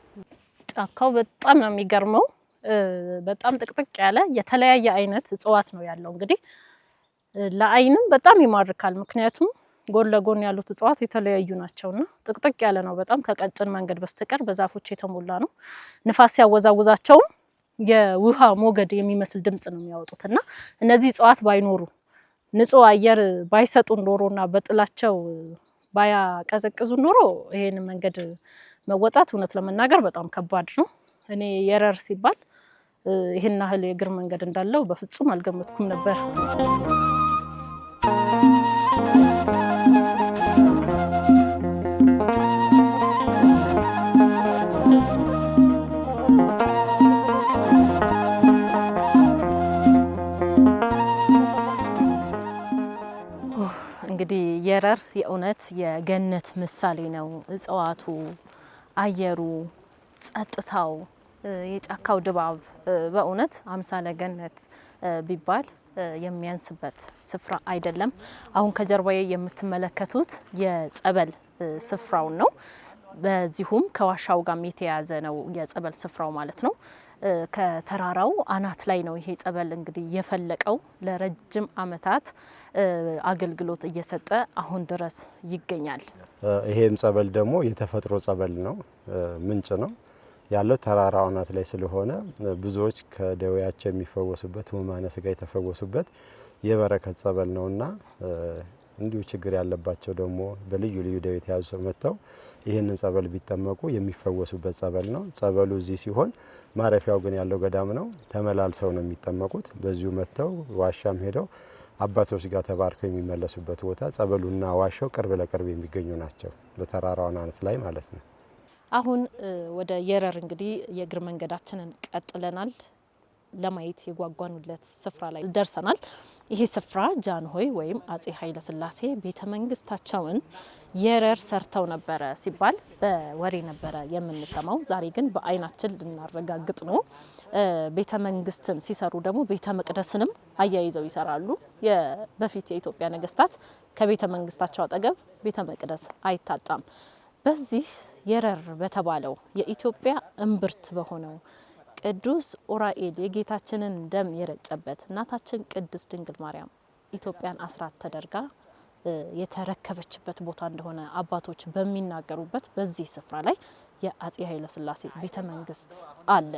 ጫካው በጣም ነው የሚገርመው። በጣም ጥቅጥቅ ያለ የተለያየ አይነት እጽዋት ነው ያለው። እንግዲህ ለአይንም በጣም ይማርካል። ምክንያቱም ጎን ለጎን ያሉት እጽዋት የተለያዩ ናቸውና ጥቅጥቅ ያለ ነው። በጣም ከቀጭን መንገድ በስተቀር በዛፎች የተሞላ ነው። ንፋስ ሲያወዛውዛቸውም የውሃ ሞገድ የሚመስል ድምጽ ነው የሚያወጡትና እነዚህ እጽዋት ባይኖሩ ንጹህ አየር ባይሰጡን ኖሮና በጥላቸው ባያቀዘቅዙ ኖሮ ይሄን መንገድ መወጣት እውነት ለመናገር በጣም ከባድ ነው። እኔ የረር ሲባል ይሄን ያህል የእግር መንገድ እንዳለው በፍጹም አልገመትኩም ነበር። እንግዲህ የረር የእውነት የገነት ምሳሌ ነው። እጽዋቱ፣ አየሩ፣ ጸጥታው፣ የጫካው ድባብ በእውነት አምሳለ ገነት ቢባል የሚያንስበት ስፍራ አይደለም። አሁን ከጀርባዬ የምትመለከቱት የጸበል ስፍራውን ነው። በዚሁም ከዋሻው ጋር የተያያዘ ነው የጸበል ስፍራው ማለት ነው። ከተራራው አናት ላይ ነው ይሄ ጸበል እንግዲህ የፈለቀው። ለረጅም ዓመታት አገልግሎት እየሰጠ አሁን ድረስ ይገኛል። ይሄም ጸበል ደግሞ የተፈጥሮ ጸበል ነው፣ ምንጭ ነው ያለው ተራራው አናት ላይ ስለሆነ ብዙዎች ከደዌያቸው የሚፈወሱበት፣ ሕሙማነ ሥጋ የተፈወሱበት የበረከት ጸበል ነውና እንዲሁ ችግር ያለባቸው ደግሞ በልዩ ልዩ ደዌ የተያዙ መጥተው ይህንን ጸበል ቢጠመቁ የሚፈወሱበት ጸበል ነው። ጸበሉ እዚህ ሲሆን ማረፊያው ግን ያለው ገዳም ነው። ተመላልሰው ነው የሚጠመቁት። በዚሁ መጥተው ዋሻም ሄደው አባቶች ጋር ተባርከው የሚመለሱበት ቦታ ጸበሉና ዋሻው ቅርብ ለቅርብ የሚገኙ ናቸው፣ በተራራው አናት ላይ ማለት ነው። አሁን ወደ የረር እንግዲህ የእግር መንገዳችንን ቀጥለናል። ለማየት የጓጓኑለት ስፍራ ላይ ደርሰናል። ይሄ ስፍራ ጃንሆይ ወይም አጼ ኃይለ ሥላሴ ቤተ መንግስታቸውን የረር ሰርተው ነበረ ሲባል በወሬ ነበረ የምንሰማው። ዛሬ ግን በአይናችን ልናረጋግጥ ነው። ቤተ መንግስትን ሲሰሩ ደግሞ ቤተ መቅደስንም አያይዘው ይሰራሉ። በፊት የኢትዮጵያ ነገስታት ከቤተ መንግስታቸው አጠገብ ቤተ መቅደስ አይታጣም። በዚህ የረር በተባለው የኢትዮጵያ እምብርት በሆነው ቅዱስ ኡራኤል የጌታችንን ደም የረጨበት እናታችን ቅድስት ድንግል ማርያም ኢትዮጵያን አስራት ተደርጋ የተረከበችበት ቦታ እንደሆነ አባቶች በሚናገሩበት በዚህ ስፍራ ላይ የአጼ ኃይለ ሥላሴ ቤተ መንግስት አለ።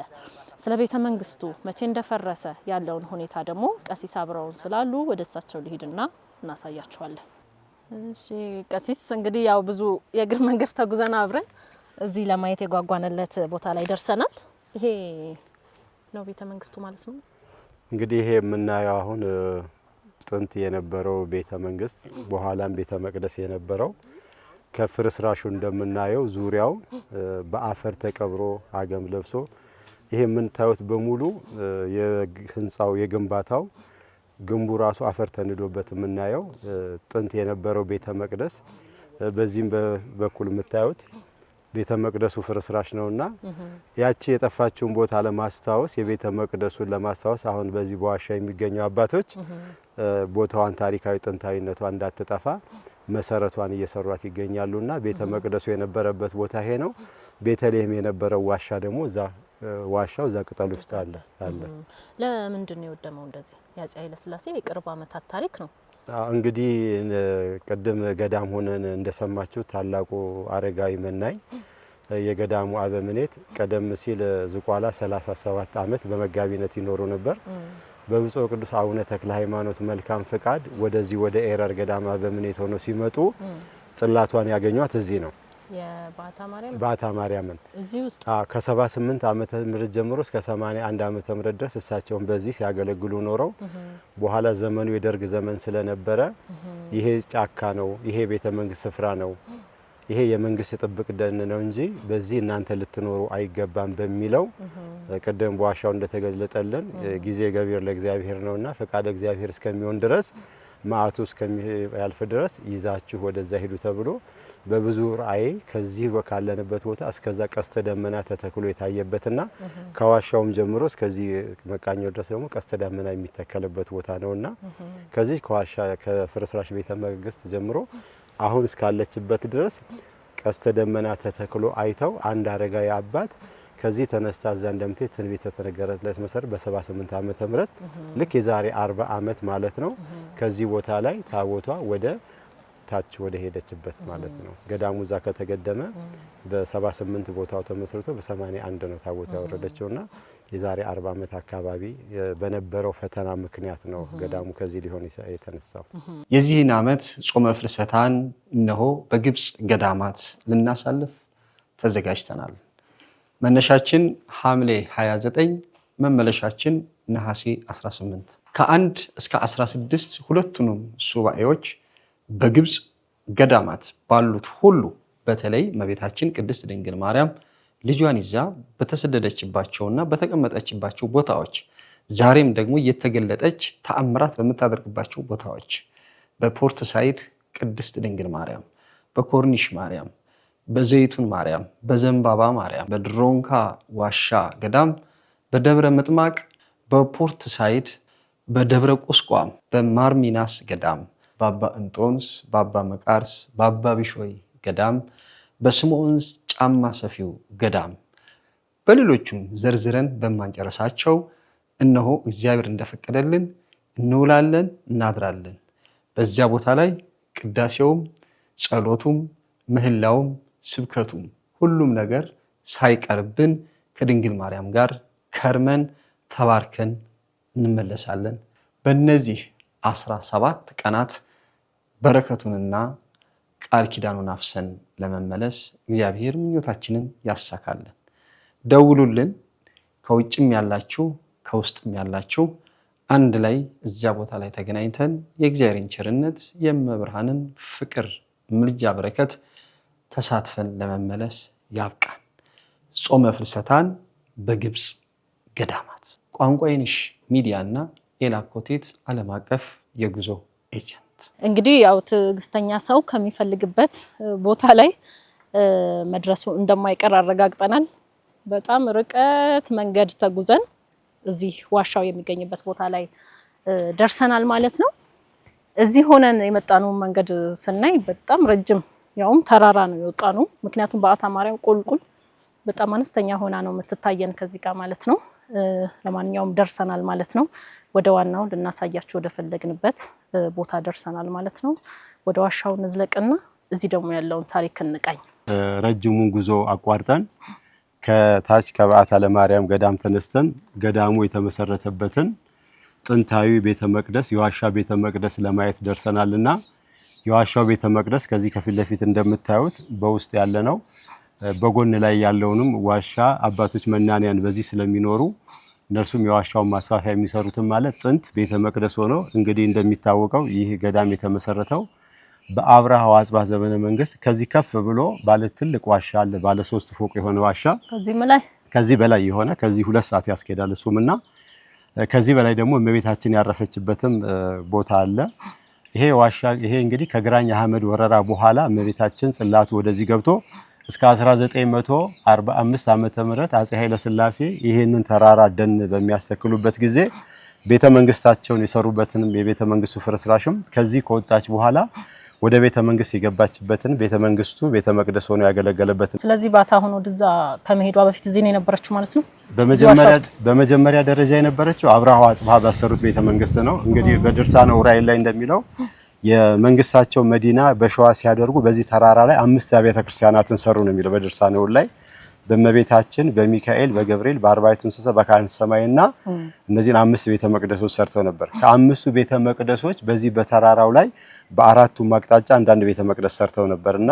ስለ ቤተ መንግስቱ መቼ እንደፈረሰ ያለውን ሁኔታ ደግሞ ቀሲስ አብረውን ስላሉ ወደ እሳቸው ልሂድና እናሳያችኋለን። እሺ ቀሲስ፣ እንግዲህ ያው ብዙ የእግር መንገድ ተጉዘን አብረን እዚህ ለማየት የጓጓንለት ቦታ ላይ ደርሰናል። ይሄ ነው ቤተ መንግስቱ ማለት ነው። እንግዲህ ይሄ የምናየው አሁን ጥንት የነበረው ቤተ መንግስት በኋላም ቤተ መቅደስ የነበረው ከፍርስራሹ እንደምናየው ዙሪያው በአፈር ተቀብሮ አገም ለብሶ ይሄ የምንታዩት በሙሉ የህንጻው የግንባታው ግንቡ ራሱ አፈር ተንዶበት የምናየው ጥንት የነበረው ቤተ መቅደስ በዚህም በኩል የምታዩት ቤተ መቅደሱ ፍርስራሽ ነውና ያቺ የጠፋችውን ቦታ ለማስታወስ የቤተ መቅደሱን ለማስታወስ አሁን በዚህ በዋሻ የሚገኙ አባቶች ቦታዋን ታሪካዊ ጥንታዊነቷ እንዳትጠፋ መሰረቷን እየሰሯት ይገኛሉና ቤተ መቅደሱ የነበረበት ቦታ ይሄ ነው። ቤተልሔም የነበረው ዋሻ ደግሞ እዛ ዋሻው እዛ ቅጠል ውስጥ አለ። ለምንድን ነው የወደመው? እንደዚህ የአጼ ኃይለ ሥላሴ የቅርብ ዓመታት ታሪክ ነው። እንግዲህ ቅድም ገዳም ሆነን እንደሰማችሁ ታላቁ አረጋዊ መናኝ የገዳሙ አበምኔት ቀደም ሲል ዝቋላ 37 ዓመት በመጋቢነት ይኖሩ ነበር። በብፁዕ ቅዱስ አቡነ ተክለ ሃይማኖት መልካም ፍቃድ ወደዚህ ወደ ኤረር ገዳም አበምኔት ሆነው ሲመጡ ጽላቷን ያገኟት እዚህ ነው። ባታ ማርያምን እዚህ ውስጥ ከ78 ዓመተ ምህረት ጀምሮ እስከ 81 ዓመተ ምህረት ድረስ እሳቸውን በዚህ ሲያገለግሉ ኖረው በኋላ ዘመኑ የደርግ ዘመን ስለነበረ ይሄ ጫካ ነው፣ ይሄ ቤተ መንግስት ስፍራ ነው፣ ይሄ የመንግስት ጥብቅ ደን ነው እንጂ በዚህ እናንተ ልትኖሩ አይገባም በሚለው ቀደም በዋሻው እንደተገለጠልን ጊዜ ገቢር ለእግዚአብሔር ነውና ፈቃደ እግዚአብሔር እስከሚሆን ድረስ ማአቱ እስከሚያልፍ ድረስ ይዛችሁ ወደዛ ሄዱ ተብሎ በብዙ ራእይ ከዚህ ካለንበት ቦታ እስከዛ ቀስተ ደመና ተተክሎ የታየበትና ከዋሻውም ጀምሮ እስከዚህ መቃኞ ድረስ ደግሞ ቀስተ ደመና የሚተከለበት ቦታ ነውና ከዚህ ከዋሻ ከፍርስራሽ ቤተ መንግስት ጀምሮ አሁን እስካለችበት ድረስ ቀስተ ደመና ተተክሎ አይተው አንድ አረጋዊ አባት ከዚህ ተነስታ እዛ እንደምትሄድ ትንቢት ተነገረለት መሰረት በ78 ዓመተ ምህረት ልክ የዛሬ 40 ዓመት ማለት ነው ከዚህ ቦታ ላይ ታቦቷ ወደ ታች ወደ ሄደችበት ማለት ነው። ገዳሙ ዛ ከተገደመ በ78 ቦታው ተመስርቶ በ81 ነው ታቦቷ ያወረደችውና የዛሬ 40 ዓመት አካባቢ በነበረው ፈተና ምክንያት ነው ገዳሙ ከዚህ ሊሆን የተነሳው። የዚህን ዓመት ጾመ ፍልሰታን እነሆ በግብጽ ገዳማት ልናሳልፍ ተዘጋጅተናል። መነሻችን ሐምሌ 29፣ መመለሻችን ነሐሴ 18። ከ1 እስከ 16 ሁለቱንም ሱባኤዎች በግብጽ ገዳማት ባሉት ሁሉ በተለይ እመቤታችን ቅድስት ድንግል ማርያም ልጇን ይዛ በተሰደደችባቸውና በተቀመጠችባቸው ቦታዎች ዛሬም ደግሞ እየተገለጠች ተአምራት በምታደርግባቸው ቦታዎች በፖርት ሳይድ ቅድስት ድንግል ማርያም፣ በኮርኒሽ ማርያም፣ በዘይቱን ማርያም፣ በዘንባባ ማርያም፣ በድሮንካ ዋሻ ገዳም፣ በደብረ ምጥማቅ፣ በፖርት ሳይድ፣ በደብረ ቁስቋም፣ በማርሚናስ ገዳም፣ በአባ እንጦንስ፣ በአባ መቃርስ፣ በአባ ቢሾይ ገዳም፣ በስምዖን ጫማ ሰፊው ገዳም በሌሎቹም ዘርዝረን በማንጨረሳቸው እነሆ እግዚአብሔር እንደፈቀደልን እንውላለን እናድራለን። በዚያ ቦታ ላይ ቅዳሴውም ጸሎቱም ምህላውም ስብከቱም ሁሉም ነገር ሳይቀርብን ከድንግል ማርያም ጋር ከርመን ተባርከን እንመለሳለን። በእነዚህ 17 ቀናት በረከቱንና ቃል ኪዳኑን አፍሰን ለመመለስ እግዚአብሔር ምኞታችንን ያሳካልን። ደውሉልን። ከውጭም ያላችሁ ከውስጥም ያላችሁ አንድ ላይ እዚያ ቦታ ላይ ተገናኝተን የእግዚአብሔርን ቸርነት የመብርሃንን ፍቅር ምልጃ በረከት ተሳትፈን ለመመለስ ያብቃን። ጾመ ፍልሰታን በግብጽ ገዳማት። ቋንቋይንሽ ሚዲያና ኤላኮቴት ዓለም አቀፍ የጉዞ ኤጀንት። እንግዲህ ያው ትዕግስተኛ ሰው ከሚፈልግበት ቦታ ላይ መድረሱ እንደማይቀር አረጋግጠናል። በጣም ርቀት መንገድ ተጉዘን እዚህ ዋሻው የሚገኝበት ቦታ ላይ ደርሰናል ማለት ነው። እዚህ ሆነን የመጣነው መንገድ ስናይ በጣም ረጅም ያውም ተራራ ነው የወጣ ነው። ምክንያቱም በአታ ማርያም ቁልቁል በጣም አነስተኛ ሆና ነው የምትታየን ከዚህ ጋር ማለት ነው። ለማንኛውም ደርሰናል ማለት ነው። ወደ ዋናው ልናሳያችሁ ወደ ፈለግንበት ቦታ ደርሰናል ማለት ነው። ወደ ዋሻው እንዝለቅና እዚህ ደግሞ ያለውን ታሪክ እንቃኝ። ረጅሙን ጉዞ አቋርጠን ከታች ከበዓታ ለማርያም ገዳም ተነስተን ገዳሙ የተመሰረተበትን ጥንታዊ ቤተ መቅደስ የዋሻ ቤተ መቅደስ ለማየት ደርሰናልና የዋሻው ቤተ መቅደስ ከዚህ ከፊት ለፊት እንደምታዩት በውስጥ ያለ ነው። በጎን ላይ ያለውንም ዋሻ አባቶች መናንያን በዚህ ስለሚኖሩ እነሱም የዋሻውን ማስፋፊያ የሚሰሩትን ማለት ጥንት ቤተ መቅደስ ሆኖ እንግዲህ እንደሚታወቀው ይህ ገዳም የተመሰረተው በአብርሃ ወአጽብሃ ዘመነ መንግስት ከዚህ ከፍ ብሎ ባለ ትልቅ ዋሻ አለ። ባለ 3 ፎቅ የሆነ ዋሻ ከዚህ በላይ የሆነ ከዚህ 2 ሰዓት ያስኬዳል እሱምና ከዚህ በላይ ደግሞ እመቤታችን ያረፈችበትም ቦታ አለ። ይሄ ዋሻ ይሄ እንግዲህ ከግራኝ አህመድ ወረራ በኋላ እመቤታችን ጽላቱ ወደዚህ ገብቶ እስከ 1945 ዓመተ ምህረት አጼ ኃይለ ሥላሴ ይሄንን ተራራ ደን በሚያስተክሉበት ጊዜ ቤተ መንግስታቸውን የሰሩበትንም የቤተ መንግስቱ ፍርስራሽም ከዚህ ከወጣች በኋላ ወደ ቤተ መንግስት የገባችበትን ቤተ መንግስቱ ቤተ መቅደስ ሆኖ ያገለገለበትን። ስለዚህ ባታ ሆኖ ወደዛ ከመሄዷ በፊት እዚህ ነው የነበረችው ማለት ነው። በመጀመሪያ ደረጃ የነበረችው አብርሃ ወአጽብሃ ባሰሩት ቤተ መንግስት ነው። እንግዲህ በድርሳነ ዑራኤል ላይ እንደሚለው የመንግስታቸው መዲና በሸዋ ሲያደርጉ በዚህ ተራራ ላይ 5 አብያተ ክርስቲያናትን ሰሩ ነው የሚለው በድርሳነ ዑራኤል ላይ። በእመቤታችን በሚካኤል በገብርኤል በአርባዕቱ እንስሳ በካህናተ ሰማይና እነዚህን 5 ቤተ መቅደሶች ሰርተው ነበር። ከ5ቱ ቤተ መቅደሶች በዚህ በተራራው ላይ በአራቱ አቅጣጫ አንዳንድ ቤተ መቅደስ ሰርተው ነበርና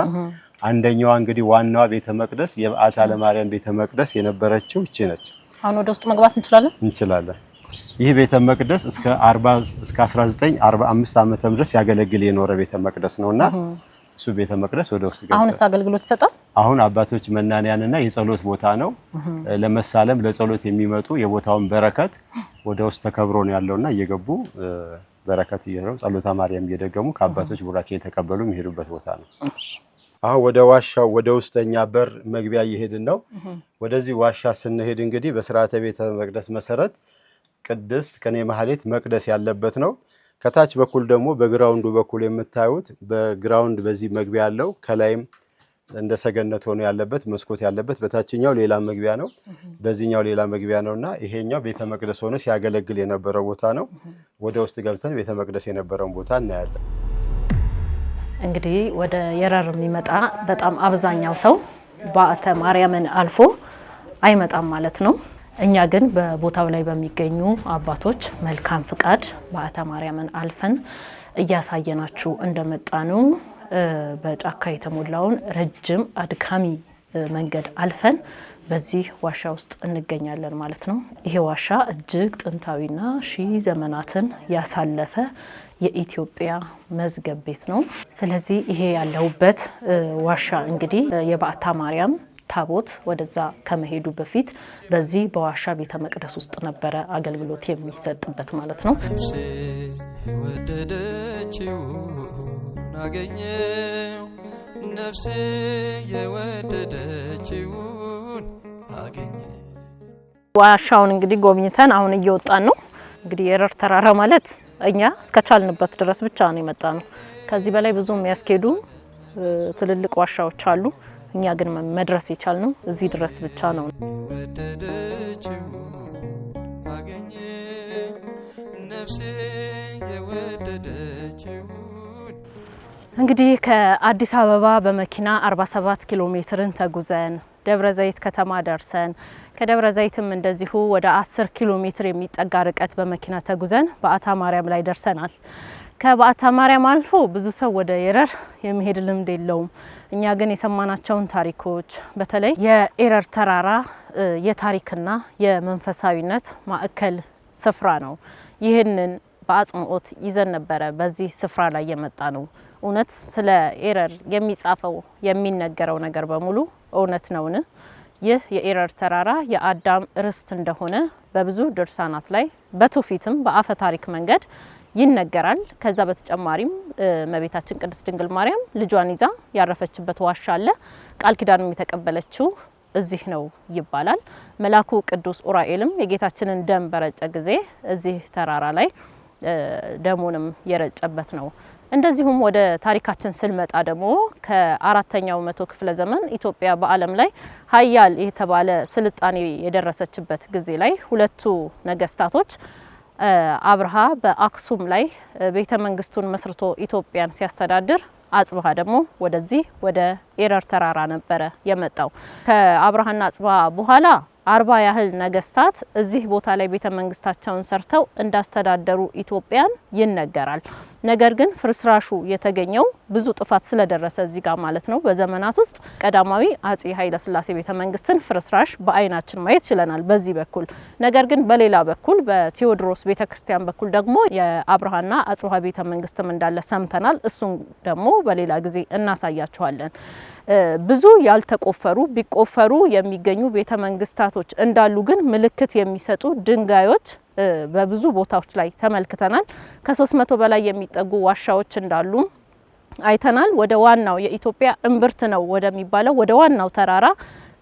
አንደኛዋ እንግዲህ ዋናዋ ቤተ መቅደስ የበዓታ ለማርያም ቤተ መቅደስ የነበረችው እቺ ነች። አሁን ወደ ውስጥ መግባት እንችላለን። ይህ ቤተ መቅደስ እስከ 1945 ዓመተ ምህረት ያገለግል የኖረ ቤተ መቅደስ ነውና እሱ ቤተ መቅደስ ወደ ውስጥ ገብቷል። አሁንስ አገልግሎት ይሰጣል? አሁን አባቶች መናንያንና የጸሎት ቦታ ነው። ለመሳለም ለጸሎት የሚመጡ የቦታውን በረከት ወደ ውስጥ ተከብሮ ነው ያለውና እየገቡ በረከት እየረው ጸሎታ ማርያም እየደገሙ ከአባቶች ቡራኬ የተቀበሉ የሚሄዱበት ቦታ ነው። አሁን ወደ ዋሻው ወደ ውስጠኛ በር መግቢያ እየሄድን ነው። ወደዚህ ዋሻ ስንሄድ እንግዲህ በሥርዓተ ቤተ መቅደስ መሰረት ቅድስት ቅኔ ማህሌት መቅደስ ያለበት ነው። ከታች በኩል ደግሞ በግራውንዱ በኩል የምታዩት በግራውንድ በዚህ መግቢያ ያለው ከላይም እንደ ሰገነት ሆኖ ያለበት መስኮት ያለበት በታችኛው ሌላ መግቢያ ነው፣ በዚህኛው ሌላ መግቢያ ነውና ይሄኛው ቤተ መቅደስ ሆኖ ሲያገለግል የነበረው ቦታ ነው። ወደ ውስጥ ገብተን ቤተ መቅደስ የነበረውን ቦታ እናያለን። እንግዲህ ወደ የረር የሚመጣ በጣም አብዛኛው ሰው በዓታ ማርያምን አልፎ አይመጣም ማለት ነው። እኛ ግን በቦታው ላይ በሚገኙ አባቶች መልካም ፍቃድ በዓታ ማርያምን አልፈን እያሳየናችሁ እንደመጣኑ በጫካ የተሞላውን ረጅም አድካሚ መንገድ አልፈን በዚህ ዋሻ ውስጥ እንገኛለን ማለት ነው። ይሄ ዋሻ እጅግ ጥንታዊና ሺህ ዘመናትን ያሳለፈ የኢትዮጵያ መዝገብ ቤት ነው። ስለዚህ ይሄ ያለውበት ዋሻ እንግዲህ የበዓታ ማርያም ታቦት ወደዛ ከመሄዱ በፊት በዚህ በዋሻ ቤተ መቅደስ ውስጥ ነበረ አገልግሎት የሚሰጥበት ማለት ነው። አገኘው ነፍሴ የወደደችውን አገኘው። ዋሻውን እንግዲህ ጎብኝተን አሁን እየወጣን ነው። እንግዲህ የረር ተራራ ማለት እኛ እስከቻልንበት ድረስ ብቻ ነው የመጣ ነው። ከዚህ በላይ ብዙ የሚያስኬዱ ትልልቅ ዋሻዎች አሉ። እኛ ግን መድረስ የቻልነው እዚህ ድረስ ብቻ ነው። እንግዲህ ከአዲስ አበባ በመኪና 47 ኪሎ ሜትርን ተጉዘን ደብረ ዘይት ከተማ ደርሰን ከደብረ ዘይትም እንደዚሁ ወደ 10 ኪሎ ሜትር የሚጠጋ ርቀት በመኪና ተጉዘን በዓታ ማርያም ላይ ደርሰናል። ከበዓታ ማርያም አልፎ ብዙ ሰው ወደ የረር የሚሄድ ልምድ የለውም። እኛ ግን የሰማናቸውን ታሪኮች በተለይ የኤረር ተራራ የታሪክና የመንፈሳዊነት ማዕከል ስፍራ ነው። ይህንን በአጽንኦት ይዘን ነበረ በዚህ ስፍራ ላይ የመጣ ነው። እውነት ስለ ኤረር የሚጻፈው የሚነገረው ነገር በሙሉ እውነት ነውን? ይህ የኤረር ተራራ የአዳም ርስት እንደሆነ በብዙ ድርሳናት ላይ በትውፊትም በአፈ ታሪክ መንገድ ይነገራል። ከዛ በተጨማሪም እመቤታችን ቅድስት ድንግል ማርያም ልጇን ይዛ ያረፈችበት ዋሻ አለ። ቃል ኪዳንም የተቀበለችው እዚህ ነው ይባላል። መልአኩ ቅዱስ ዑራኤልም የጌታችንን ደም በረጨ ጊዜ እዚህ ተራራ ላይ ደሙንም የረጨበት ነው። እንደዚሁም ወደ ታሪካችን ስንመጣ ደግሞ ከ4ኛው መቶ ክፍለ ዘመን ኢትዮጵያ በዓለም ላይ ሀያል የተባለ ስልጣኔ የደረሰችበት ጊዜ ላይ ሁለቱ ነገስታቶች አብርሃ በአክሱም ላይ ቤተ መንግስቱን መስርቶ ኢትዮጵያን ሲያስተዳድር አጽብሃ ደግሞ ወደዚህ ወደ ኤረር ተራራ ነበረ የመጣው። ከአብርሃና አጽብሃ በኋላ 40 ያህል ነገስታት እዚህ ቦታ ላይ ቤተ መንግስታቸውን ሰርተው እንዳስተዳደሩ ኢትዮጵያን ይነገራል። ነገር ግን ፍርስራሹ የተገኘው ብዙ ጥፋት ስለደረሰ እዚህ ጋር ማለት ነው በዘመናት ውስጥ ቀዳማዊ አጼ ኃይለ ሥላሴ ቤተ መንግስትን ፍርስራሽ በአይናችን ማየት ችለናል በዚህ በኩል። ነገር ግን በሌላ በኩል በቴዎድሮስ ቤተ ክርስቲያን በኩል ደግሞ የአብርሃና አጽብሃ ቤተ መንግስትም እንዳለ ሰምተናል። እሱን ደግሞ በሌላ ጊዜ እናሳያችኋለን። ብዙ ያልተቆፈሩ ቢቆፈሩ የሚገኙ ቤተ መንግስታቶች እንዳሉ ግን ምልክት የሚሰጡ ድንጋዮች በብዙ ቦታዎች ላይ ተመልክተናል። ከ300 በላይ የሚጠጉ ዋሻዎች እንዳሉ አይተናል። ወደ ዋናው የኢትዮጵያ እምብርት ነው ወደሚባለው ወደ ዋናው ተራራ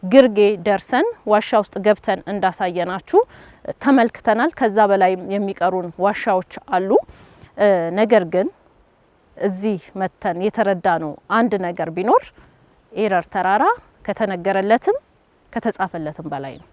ግርጌ ደርሰን ዋሻ ውስጥ ገብተን እንዳሳየናችሁ ተመልክተናል። ከዛ በላይ የሚቀሩን ዋሻዎች አሉ። ነገር ግን እዚህ መተን የተረዳነው አንድ ነገር ቢኖር ኤረር ተራራ ከተነገረለትም ከተጻፈለትም በላይ ነው።